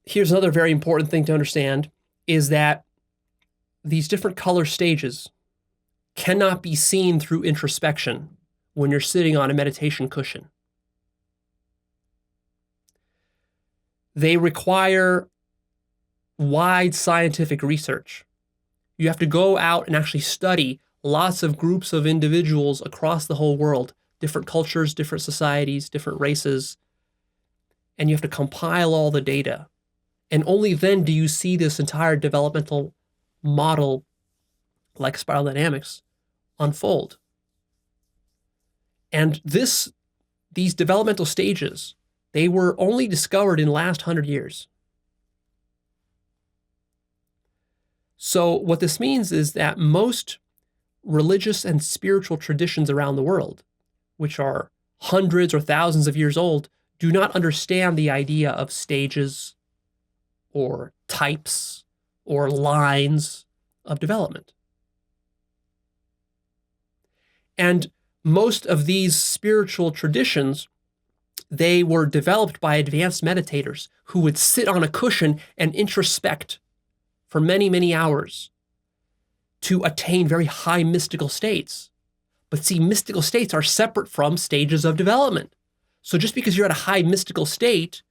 here's another very important thing to understand is that these different color stages cannot be seen through introspection when you're sitting on a meditation cushion. They require wide scientific research. You have to go out and actually study lots of groups of individuals across the whole world, different cultures, different societies, different races, and you have to compile all the data. And only then do you see this entire developmental model, like spiral dynamics, unfold. And these developmental stages, they were only discovered in the last 100 years. So what this means is that most religious and spiritual traditions around the world, which are hundreds or thousands of years old, do not understand the idea of stages or types or lines of development. And most of these spiritual traditions, they were developed by advanced meditators who would sit on a cushion and introspect for many, many hours to attain very high mystical states. But see, mystical states are separate from stages of development. So just because you're at a high mystical state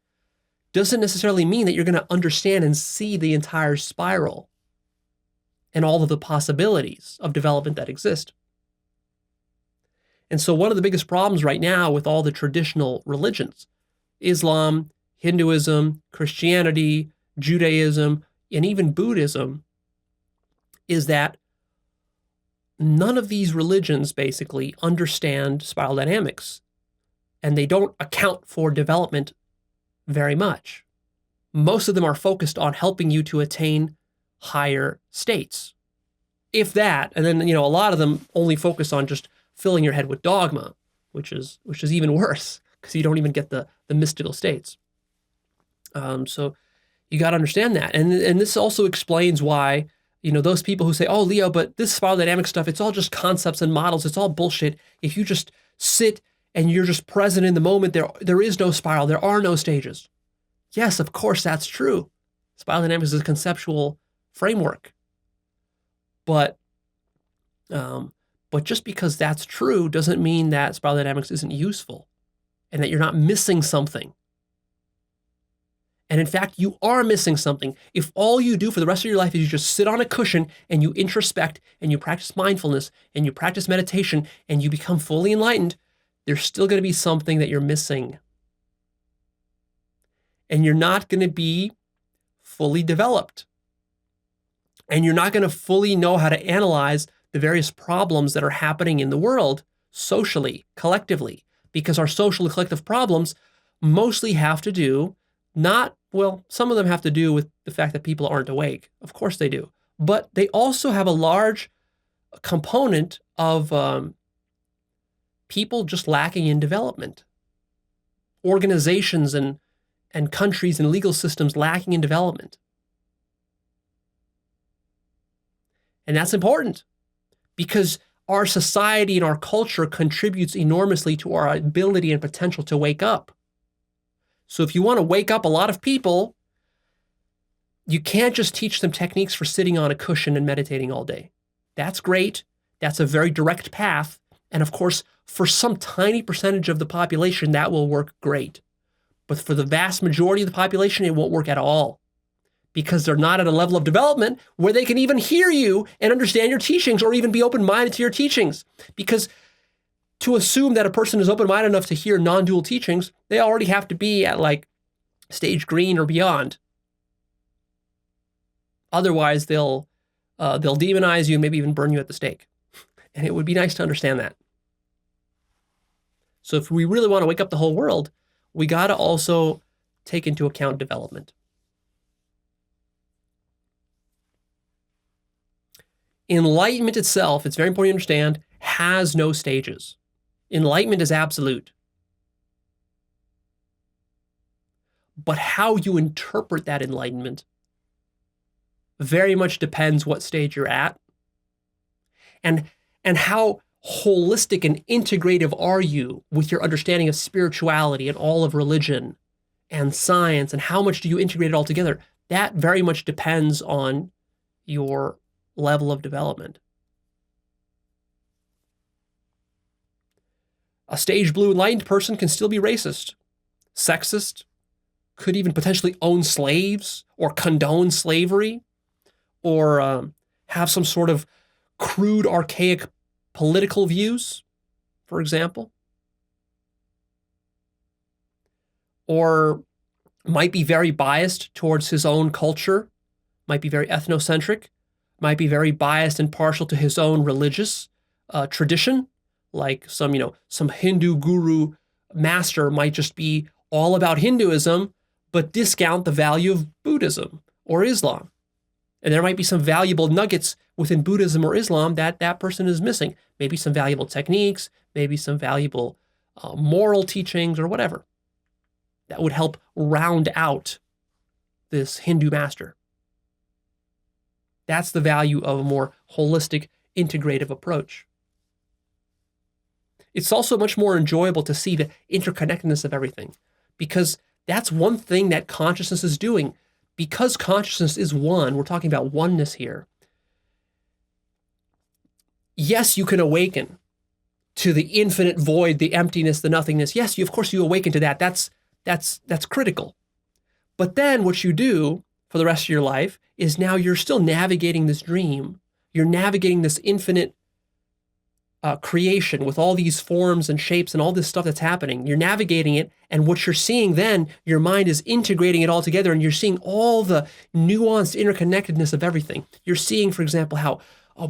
doesn't necessarily mean that you're going to understand and see the entire spiral and all of the possibilities of development that exist. And so one of the biggest problems right now with all the traditional religions, Islam, Hinduism, Christianity, Judaism, and even Buddhism, is that none of these religions basically understand spiral dynamics, and they don't account for development very much. Most of them are focused on helping you to attain higher states, if that. And then, a lot of them only focus on just filling your head with dogma, which is even worse because you don't even get the mystical states. So you got to understand that. And this also explains why, those people who say, oh, Leo, but this spiral dynamic stuff, it's all just concepts and models. It's all bullshit. If you just sit and you're just present in the moment, there is no spiral. There are no stages. Yes, of course, that's true. Spiral dynamics is a conceptual framework. But just because that's true doesn't mean that spiral dynamics isn't useful and that you're not missing something. And in fact, you are missing something. If all you do for the rest of your life is you just sit on a cushion and you introspect and you practice mindfulness and you practice meditation and you become fully enlightened, there's still going to be something that you're missing. And you're not going to be fully developed. And you're not going to fully know how to analyze the various problems that are happening in the world socially, collectively, because our social and collective problems mostly have to do some of them have to do with the fact that people aren't awake. Of course they do. But they also have a large component of people just lacking in development. Organizations and countries and legal systems lacking in development. And that's important because our society and our culture contributes enormously to our ability and potential to wake up. So if you want to wake up a lot of people, you can't just teach them techniques for sitting on a cushion and meditating all day. That's great. That's a very direct path. And of course, for some tiny percentage of the population, that will work great. But for the vast majority of the population, it won't work at all because they're not at a level of development where they can even hear you and understand your teachings or even be open-minded to your teachings. Because to assume that a person is open-minded enough to hear non-dual teachings, they already have to be at like stage green or beyond. Otherwise, they'll demonize you and maybe even burn you at the stake. And it would be nice to understand that. So if we really want to wake up the whole world, we got to also take into account development. Enlightenment itself, it's very important to understand, has no stages. Enlightenment is absolute. But how you interpret that enlightenment very much depends what stage you're at and how holistic and integrative are you with your understanding of spirituality and all of religion and science, and how much do you integrate it all together, that very much depends on your level of development. A stage blue enlightened person can still be racist, sexist, could even potentially own slaves or condone slavery, or have some sort of crude, archaic political views, for example. Or might be very biased towards his own culture, might be very ethnocentric, might be very biased and partial to his own religious tradition, like some Hindu guru master might just be all about Hinduism, but discount the value of Buddhism or Islam. And there might be some valuable nuggets within Buddhism or Islam that that person is missing. Maybe some valuable techniques, maybe some valuable moral teachings or whatever that would help round out this Hindu master. That's the value of a more holistic, integrative approach. It's also much more enjoyable to see the interconnectedness of everything, because that's one thing that consciousness is doing. Because consciousness is one, we're talking about oneness here. Yes, you can awaken to the infinite void, the emptiness, the nothingness. Yes, of course you awaken to that. That's critical. But then what you do for the rest of your life is now you're still navigating this dream. You're navigating this infinite creation with all these forms and shapes and all this stuff that's happening. You're navigating it, and what you're seeing then, your mind is integrating it all together, and you're seeing all the nuanced interconnectedness of everything. You're seeing, for example, how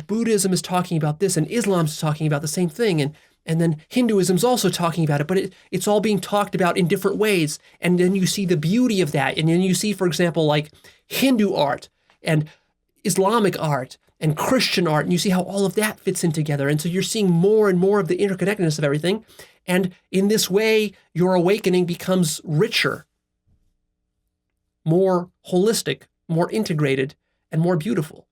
Buddhism is talking about this, and Islam is talking about the same thing, and then Hinduism's also talking about it, but it's all being talked about in different ways. And then you see the beauty of that. And then you see, for example, like Hindu art and Islamic art and Christian art, and you see how all of that fits in together. And so you're seeing more and more of the interconnectedness of everything. And in this way, your awakening becomes richer, more holistic, more integrated, and more beautiful.